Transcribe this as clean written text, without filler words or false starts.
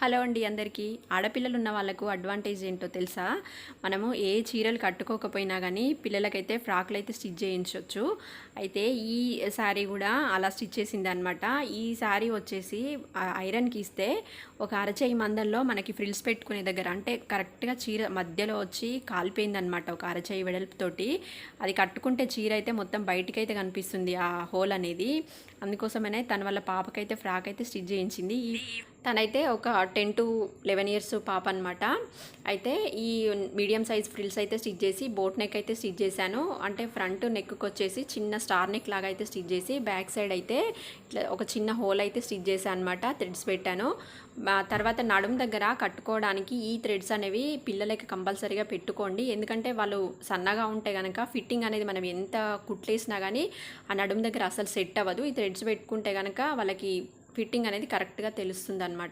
Hello అండి అందరికీ. ఆడపిల్లలు ఉన్న వాళ్ళకు అడ్వాంటేజ్ ఏంటో తెలుసా? మనము ఏ చీరలు కట్టుకోకపోయినా కానీ పిల్లలకైతే ఫ్రాక్లు అయితే స్టిచ్ చేయించవచ్చు. అయితే ఈ శారీ కూడా అలా స్టిచ్ చేసిందనమాట. ఈ శారీ వచ్చేసి ఐరన్కి ఇస్తే ఒక అరచేయి మందంలో మనకి ఫ్రిల్స్ పెట్టుకునే దగ్గర అంటే కరెక్ట్గా చీర మధ్యలో వచ్చి కాలిపోయిందనమాట. ఒక అరచేయి వెడల్పుతోటి అది కట్టుకుంటే చీర అయితే మొత్తం బయటికైతే కనిపిస్తుంది ఆ హోల్ అనేది. అందుకోసమనే తన వాళ్ళ పాపకైతే ఫ్రాక్ అయితే స్టిచ్ చేయించింది. తనైతే ఒక 10 to 11 years పాప అనమాట. అయితే ఈ మీడియం సైజ్ ఫ్రిల్స్ అయితే స్టిచ్ చేసి బోట్ నెక్ అయితే స్టిచ్ చేశాను. అంటే ఫ్రంట్ నెక్కి వచ్చేసి చిన్న స్టార్ నెక్ లాగా అయితే స్టిచ్ చేసి బ్యాక్ సైడ్ అయితే ఇట్లా ఒక చిన్న హోల్ అయితే స్టిచ్ చేశాను అనమాట. థ్రెడ్స్ పెట్టాను. తర్వాత నడుము దగ్గర కట్టుకోవడానికి ఈ థ్రెడ్స్ అనేవి పిల్లలకి కంపల్సరీగా పెట్టుకోండి. ఎందుకంటే వాళ్ళు సన్నగా ఉంటే కనుక ఫిట్టింగ్ అనేది మనం ఎంత కుట్లేసినా కానీ ఆ నడుము దగ్గర అసలు సెట్ అవ్వదు. ఈ థ్రెడ్స్ పెట్టుకుంటే కనుక వాళ్ళకి ఫిట్టింగ్ అనేది కరెక్ట్గా తెలుస్తుంది అనమాట.